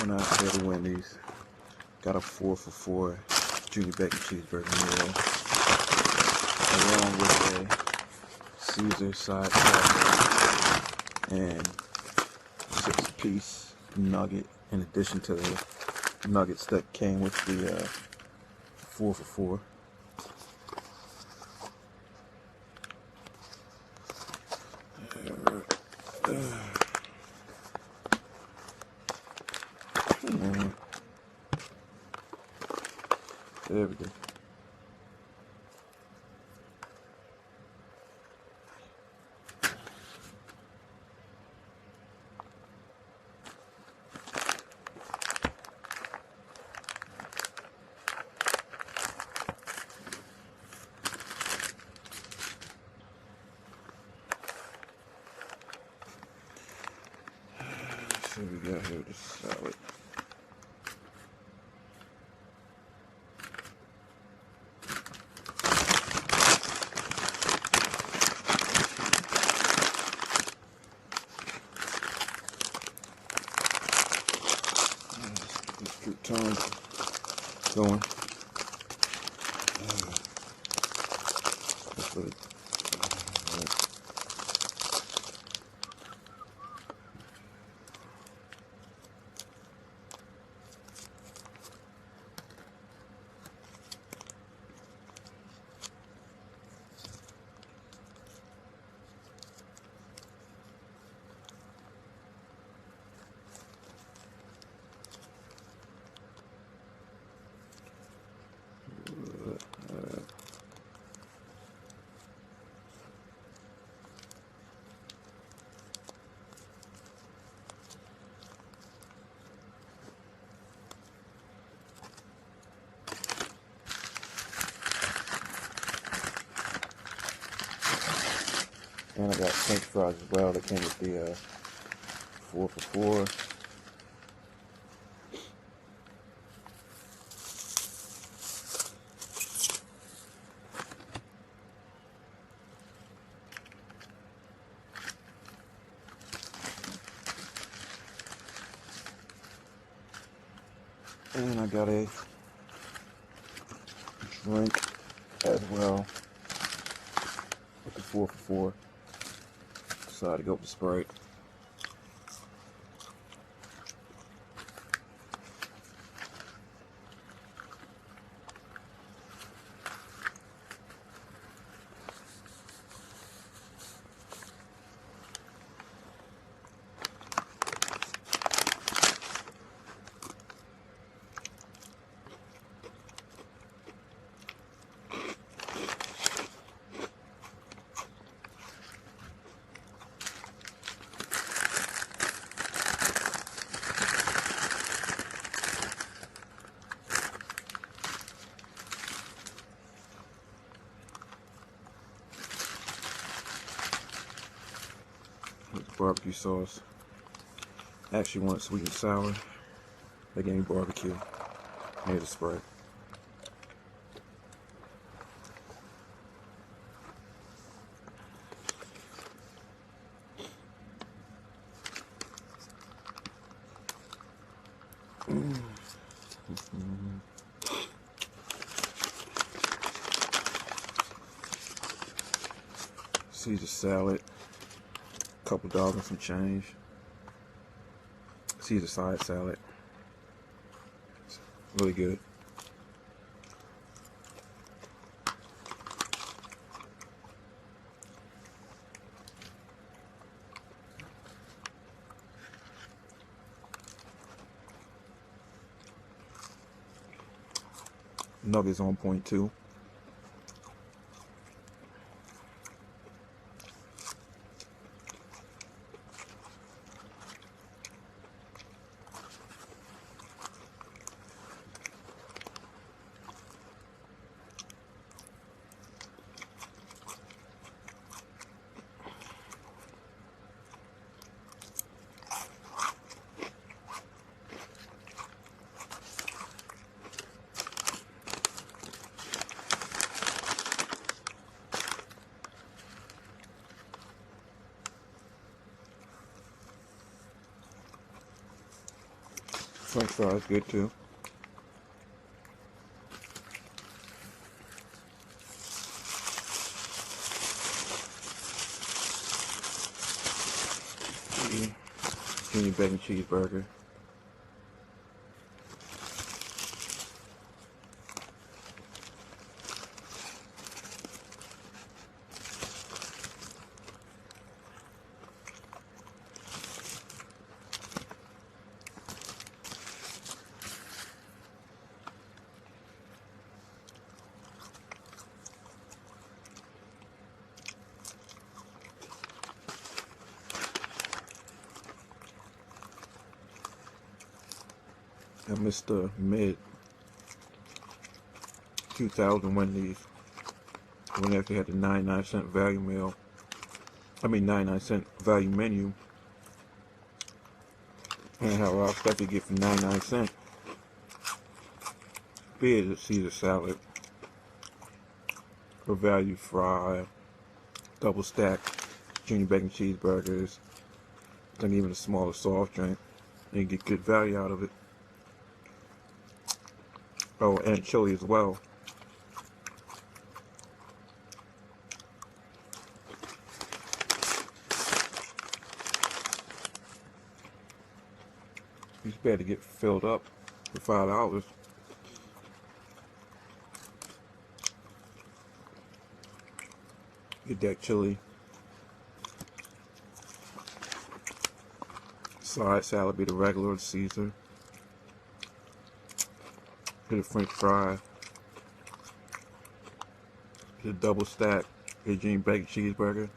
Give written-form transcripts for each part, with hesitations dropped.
going out here to Wendy's. Got a 4 for $4 junior bacon cheeseburger meal, along with a Caesar side salad and 6-piece nugget, in addition to the nuggets that came with the 4 for $4. There we go. Let's see what we got here with this salad. Time going. Let's put it. And I got French fries as well. That came with the 4 for $4. And I got a drink as well with the 4 for $4. Decided to go with the Sprite. Barbecue sauce. I actually want sweet and sour. They gave me barbecue. Made a Sprite. Caesar salad. Couple dollars and some change. Caesar side salad. It's really good. Nuggets on point too. French fries good too. Junior bacon cheeseburger. I missed the mid 2000 Wendy's when they actually had the 99-cent value meal. 99-cent value menu. And how else that could get for 99 cents. Be it a Caesar salad, a value fry, double stack, junior bacon cheeseburgers, and even a smaller soft drink. And you get good value out of it. Oh, and chili as well. It's better to get filled up for $5. Get that chili. Side salad be the regular or the Caesar. Get a French fry. Get a double stack. Get a junior bacon cheeseburger.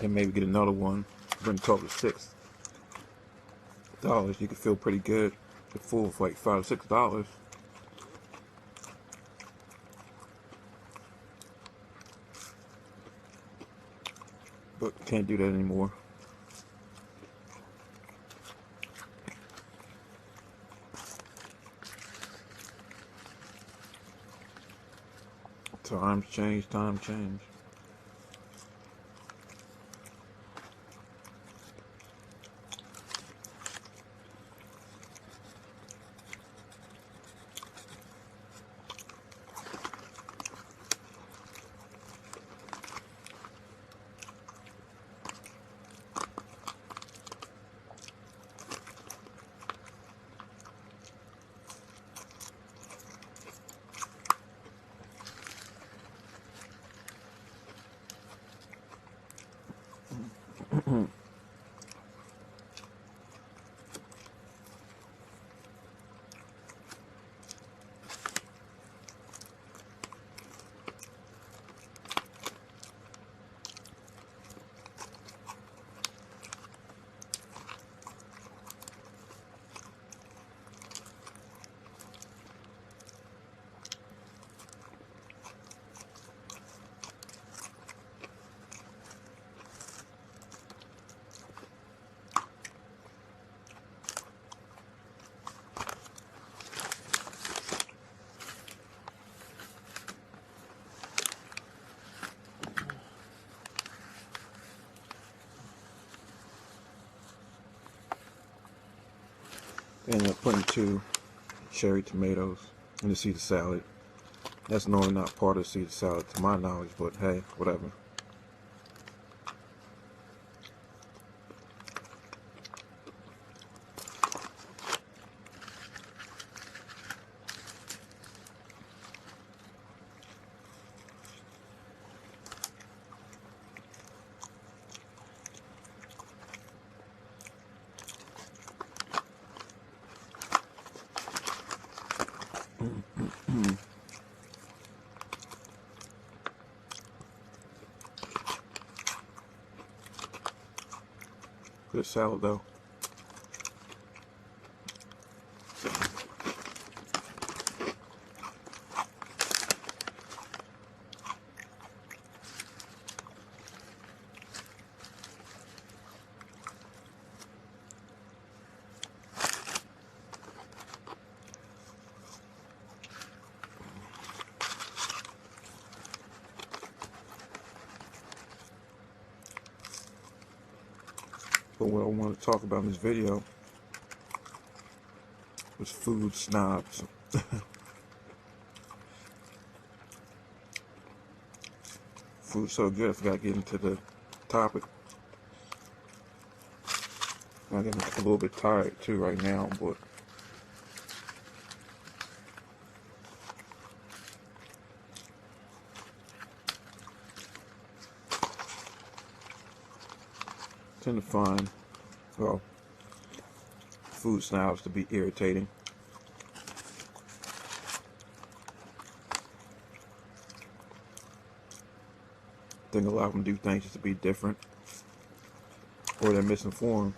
And maybe get another one. Bring a total of $6. You can feel pretty good. Get full for like $5 or $6. But can't do that anymore. Times change, time change. Ended up putting 2 cherry tomatoes in the Caesar salad. That's normally not part of the Caesar salad to my knowledge, but hey, whatever. Good salad though. But what I want to talk about in this video was food snobs. Food's so good, I forgot to get into the topic. I'm getting a little bit tired too right now, but I tend to find, well, food snobs to be irritating. I think a lot of them do things just to be different, or they're misinformed.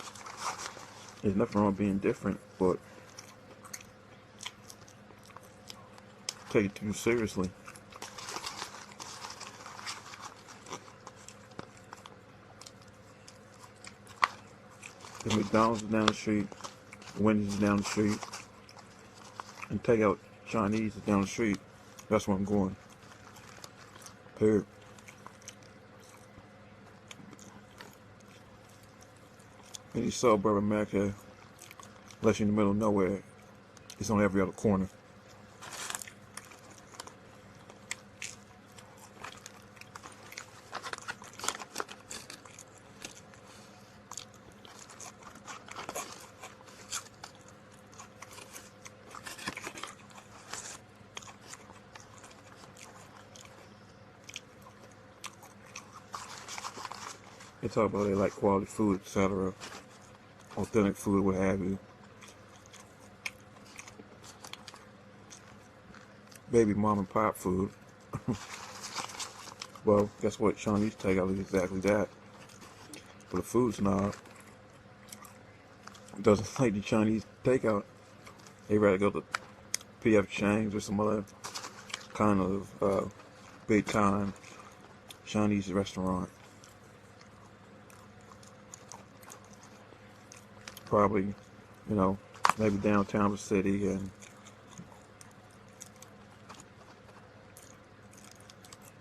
There's nothing wrong with being different, but take it too seriously. If McDonald's is down the street, Wendy's is down the street, and takeout Chinese is down the street, that's where I'm going. Period. Any suburb of America, unless you're in the middle of nowhere, it's on every other corner. They talk about they like quality food, etc., authentic food, what have you. Baby mom and pop food. Well, guess what? Chinese takeout is exactly that. But a food snob doesn't like the Chinese takeout. They rather go to P.F. Chang's or some other kind of big time Chinese restaurant. Probably, maybe downtown the city, and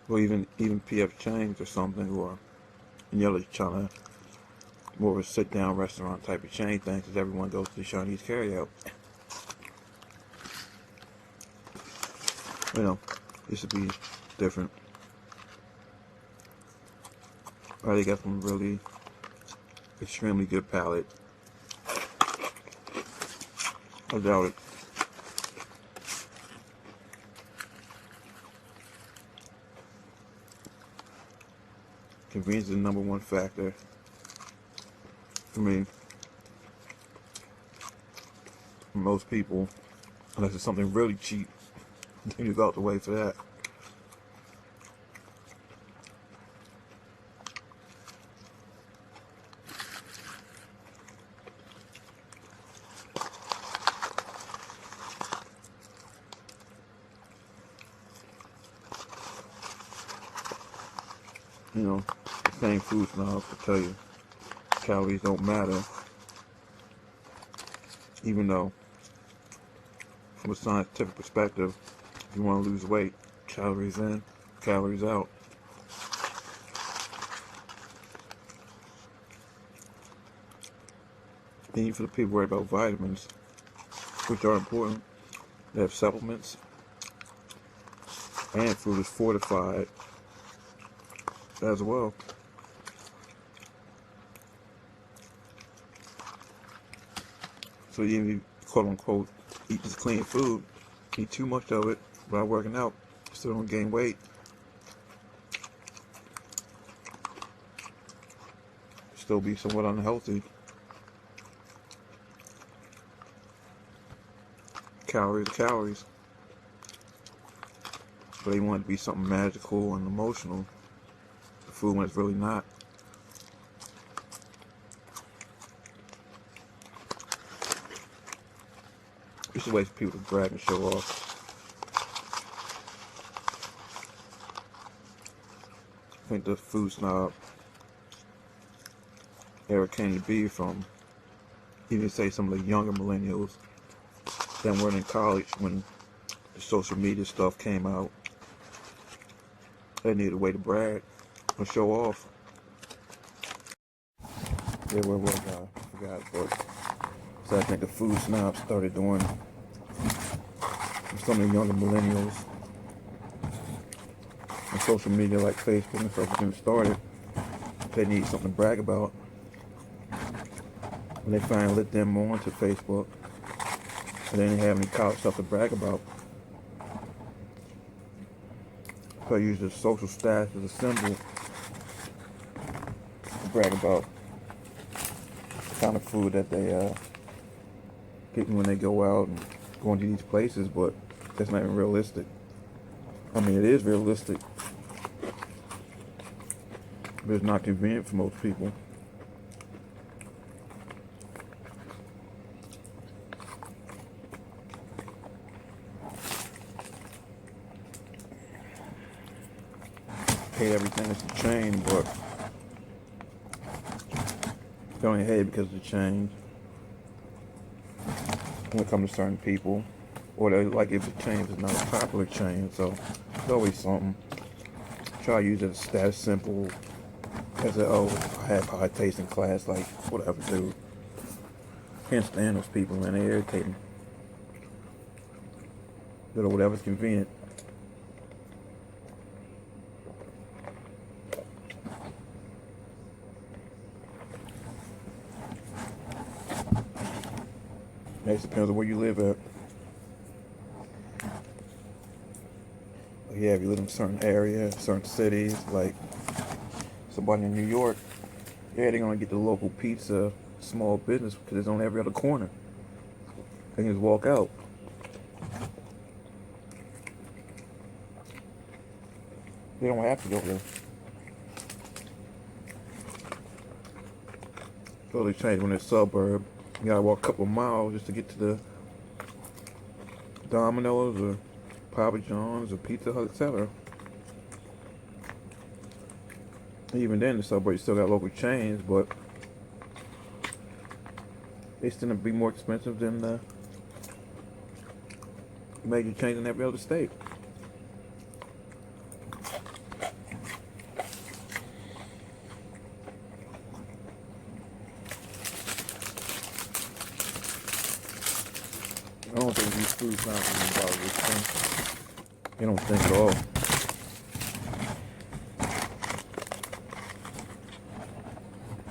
or even P.F. Chang's or something, or China, more of a sit-down restaurant type of chain thing, because everyone goes to the Chinese carryout. This would be different. They got some really extremely good palate. I doubt it. Convenience is the #1 factor for me. For most people, unless it's something really cheap, then you go out the way for that. The same food snobs will tell you calories don't matter, even though from a scientific perspective, if you want to lose weight, calories in, calories out. Even for the people worried about vitamins, which are important, they have supplements, and food is fortified as well. So even if you quote unquote eat this clean food, eat too much of it without working out, still don't gain weight. Still be somewhat unhealthy. Calories. But they want it to be something magical and emotional. The food when it's really not. It's a way for people to brag and show off. I think the food snob era came to be from, even say some of the younger millennials that weren't in college when the social media stuff came out. They needed a way to brag or show off. Yeah, where was I? I forgot. But so I think the food snobs started doing some of the younger millennials on social media like Facebook and stuff getting started. They need something to brag about. When they finally let them on to Facebook, and they didn't have any college stuff to brag about. So I use the social status as a symbol to brag about the kind of food that they get when they go out and go into these places, but that's not even realistic. I mean, it is realistic, but it's not convenient for most people. Hate everything that's a change, but they only hate it because of the change. When it comes to certain people, or they like if the change is not a popular change, so it's always something. Try to use it as a status symbol, as a, oh, I have high taste in class, like whatever, dude. Can't stand those people, man. They irritate me. Do whatever's convenient. It depends on where you live at. Yeah, if you live in a certain area, certain cities, like somebody in New York, yeah, they're gonna get the local pizza, small business, because it's on every other corner. They can just walk out. They don't have to go there. Totally changed when it's suburb. You gotta walk a couple of miles just to get to the Domino's or Papa John's or Pizza Hut, etc. Even then, the suburbs still got local chains, but they still be more expensive than the major chains in every other state. I don't think these food companies about this thing. They don't think at all.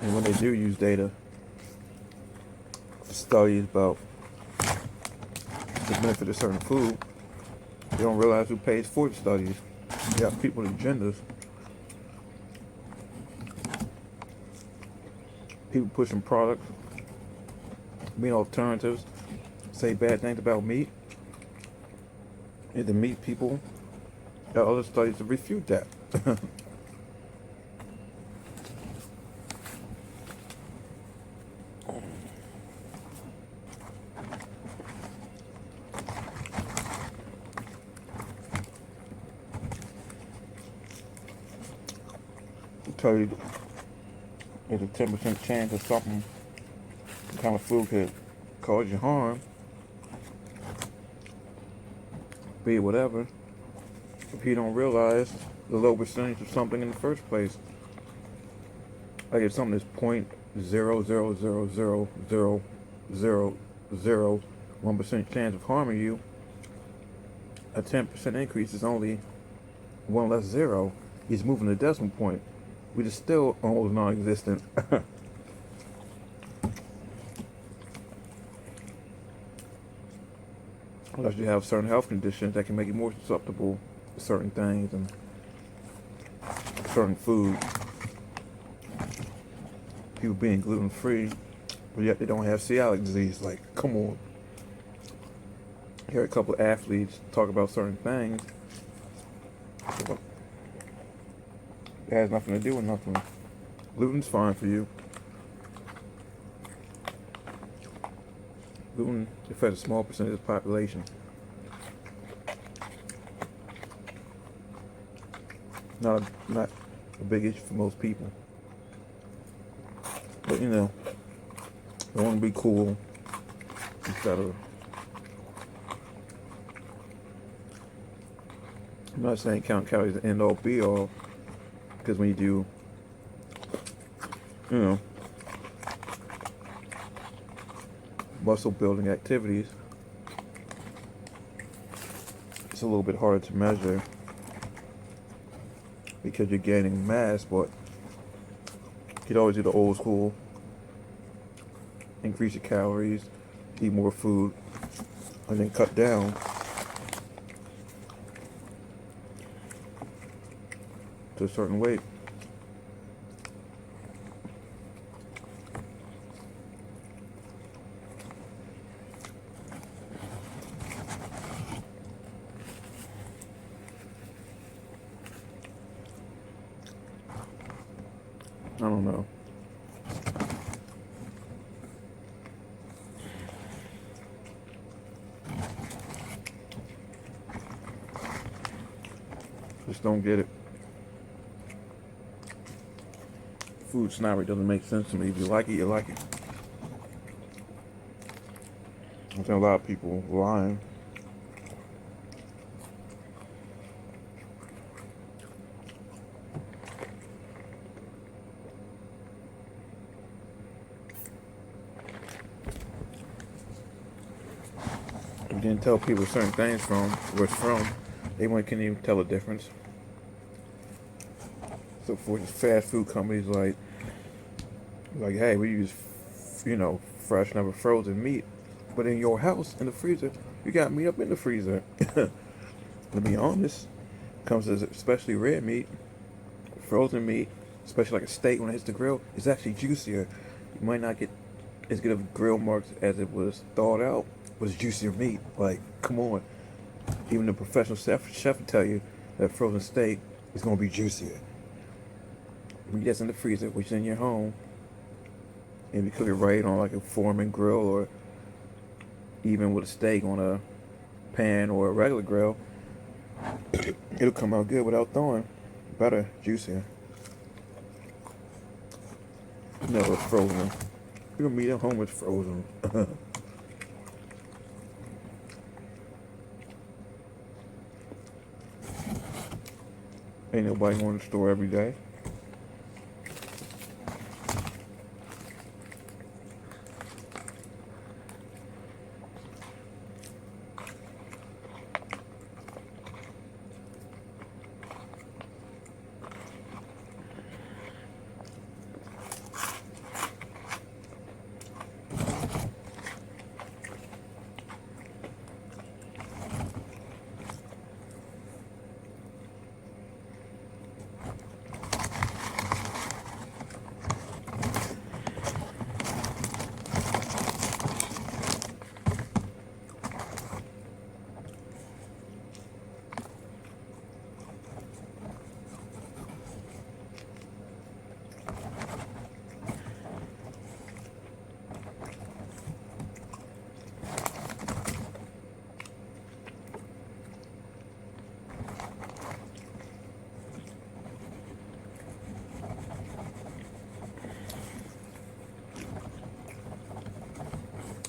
And when they do use data for studies about the benefit of certain food, they don't realize who pays for the studies. You got people with agendas. People pushing products, being alternatives, say bad things about meat. And the meat people, there are other studies to refute that. Tell you there's a 10% chance of something, some kind of food could cause you harm, be it whatever, if you don't realize the low percentage of something in the first place. Like if something is 0.000000001% chance of harming you, a 10% increase is only one less zero. He's moving the decimal point, which is still almost non-existent. Unless you have certain health conditions that can make you more susceptible to certain things and certain food. People being gluten-free, but yet they don't have celiac disease. Like, come on. Hear a couple of athletes talk about certain things. It has nothing to do with nothing. Gluten's fine for you. Gluten affects a small percentage of the population. Not a big issue for most people. But you know, they want to be cool instead of. I'm not saying count calories the end all be all, because when you do, you know, muscle building activities, it's a little bit harder to measure because you're gaining mass, but you could always do the old school, increase your calories, eat more food, and then cut down to a certain weight. I don't know. Just don't get it. Food snobbery doesn't make sense to me. If you like it, you like it. I think a lot of people lying. You didn't tell people certain things from where it's from. They can't even tell the difference. So for these fast food companies like hey, we use, fresh, never frozen meat. But in your house, in the freezer, you got meat up in the freezer. To be honest, comes as especially red meat, frozen meat, especially like a steak when it hits the grill, it's actually juicier. You might not get as good of grill marks as it was thawed out, but it's juicier meat. Like, come on. Even the professional chef will tell you that frozen steak is going to be juicier. Meat that's in the freezer, which is in your home, and you cook it right on like a Foreman grill, or even with a steak on a pan or a regular grill, it'll come out good without thawing. Better, juicier. Never frozen. Your meat at home is frozen. Ain't nobody going to the store every day.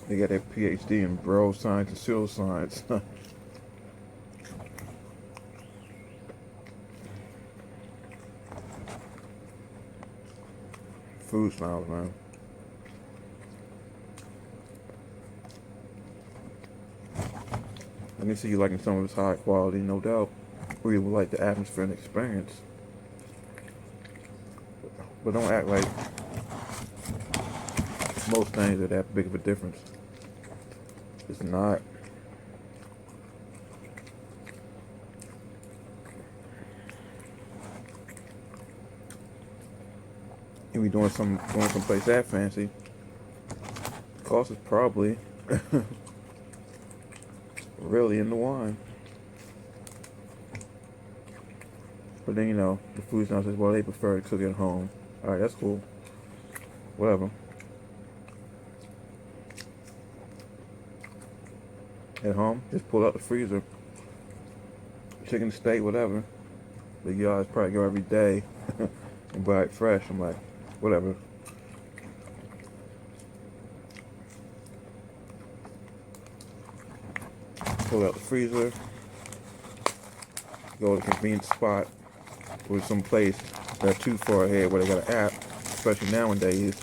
They got their PhD in bro science and pseudoscience. Food smiles, man. I can see you liking some of its high quality, no doubt. Or you would like the atmosphere and experience. But don't act like most things are that big of a difference. It's not. And we going someplace that fancy. Cost is probably really in the wine. But then the food snobs says, well, they prefer to cook at home. Alright, that's cool. Whatever. At home, just pull out the freezer. Chicken, steak, whatever. But you guys probably go every day and buy it fresh. I'm like, whatever. Pull out the freezer. Go to a convenience spot or some place that's too far ahead where they got an app, especially nowadays.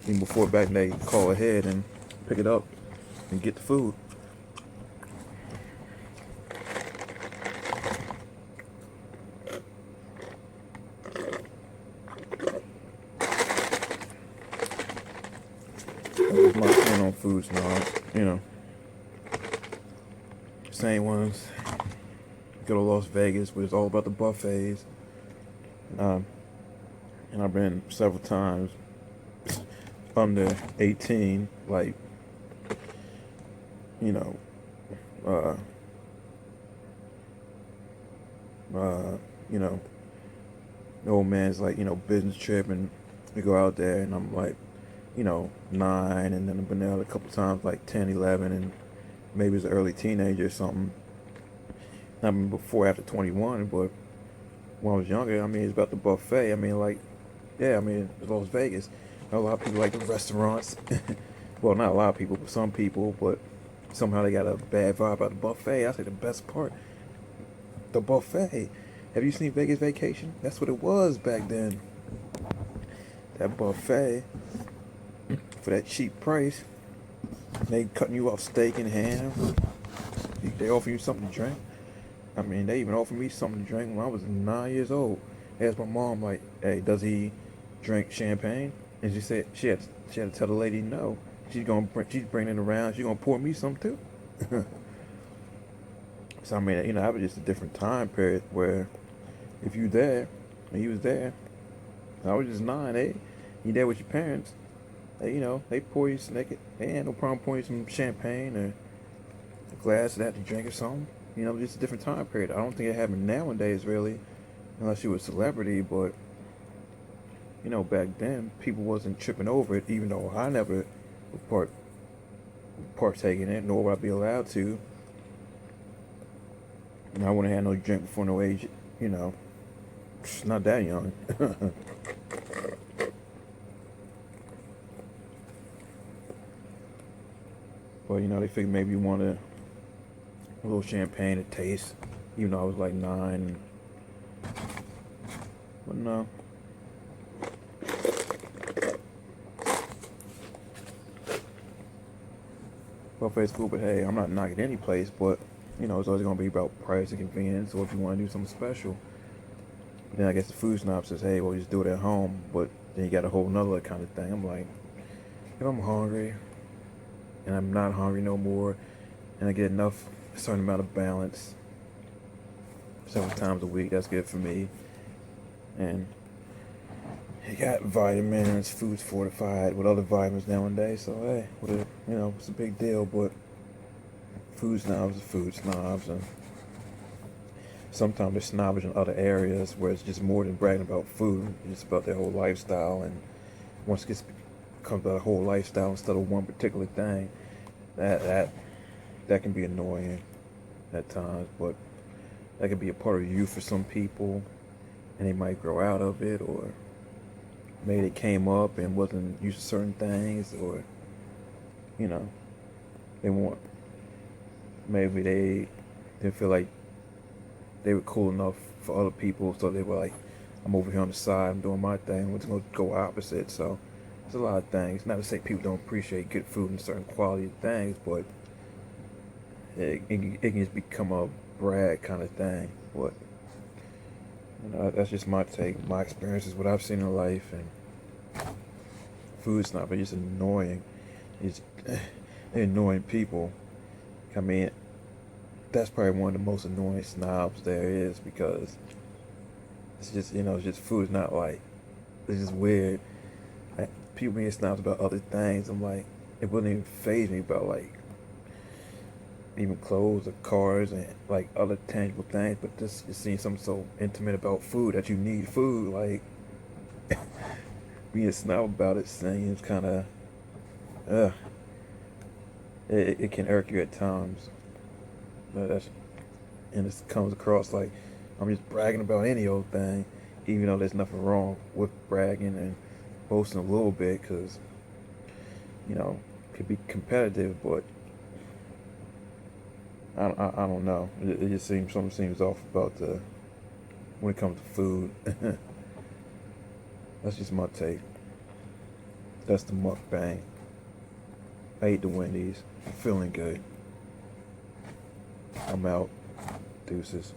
Even before back then, you call ahead and pick it up and get the food. That's my opinion on food snobs. You know, same ones. Go to Las Vegas, where it's all about the buffets. And I've been several times under 18, like, you know, you know, the old man's like, you know, business trip, and we go out there, and I'm like, you know, 9, and then I've been there a couple times, like 10, 11, and maybe as an early teenager or something. I mean, before, after 21, but when I was younger, I mean, it's about the buffet. I mean, like, yeah, I mean, it's Las Vegas. A lot of people like the restaurants. Well, not a lot of people, but some people, but somehow they got a bad vibe about the buffet. I say the best part, the buffet. Have you seen Vegas Vacation? That's what it was back then. That buffet, for that cheap price, they cutting you off steak and ham. They offer you something to drink. I mean, they even offered me something to drink when I was 9 years old. I asked my mom, like, hey, does he drink champagne? And she said she had to tell the lady no. She's bringing it around. She's gonna pour me some too. So I mean, you know, that was just a different time period where if you there, and he was there, I was just 9, you there with your parents, you know, they pour you naked. They ain't no problem pouring you some champagne or a glass of that to drink or something. You know, just a different time period. I don't think it happened nowadays, really, unless you were a celebrity. But, you know, back then, people wasn't tripping over it, even though I never would partake in it, nor would I be allowed to. And I wouldn't have no drink before no age, you know, not that young. But, you know, they figured maybe you wanted a little champagne to taste, even though I was like 9. But no. Buffet's cool, but hey, I'm not knocking any place, but, you know, it's always going to be about price and convenience, or if you want to do something special. But then I guess the food snob says, hey, well, just do it at home, but then you got a whole nother kind of thing. I'm like, if I'm hungry, and I'm not hungry no more, and I get a certain amount of balance several times a week, that's good for me. And you got vitamins, food's fortified with other vitamins nowadays, so hey, you know, it's a big deal. But food snobs are food snobs, and sometimes they're snobbish in other areas where it's just more than bragging about food. It's about their whole lifestyle, and once it comes to a whole lifestyle instead of one particular thing, that can be annoying at times. But that could be a part of you for some people, and they might grow out of it, or maybe they came up and wasn't used to certain things, or, you know, maybe they didn't feel like they were cool enough for other people, so they were like, I'm over here on the side, I'm doing my thing, we're just going to go opposite. So there's a lot of things. Not to say people don't appreciate good food and certain quality of things, but it can just become a brag kind of thing. But, you know, that's just my take, my experiences, what I've seen in life. And food's not, but it's annoying. It's annoying people. I mean, that's probably one of the most annoying snobs there is, because it's just, you know, it's just food's not like, it's just weird. Like, people being snobs about other things, I'm like, it wouldn't even faze me about, like, even clothes or cars and like other tangible things, but this is seeing something so intimate about food, that you need food, like being a snob about it seems kind of it can irk you at times. And it comes across like I'm just bragging about any old thing, even though there's nothing wrong with bragging and boasting a little bit, because, you know, it could be competitive. But I don't know. It just something seems off about when it comes to food. That's just my take. That's the mukbang. I ate the Wendy's. I'm feeling good. I'm out. Deuces.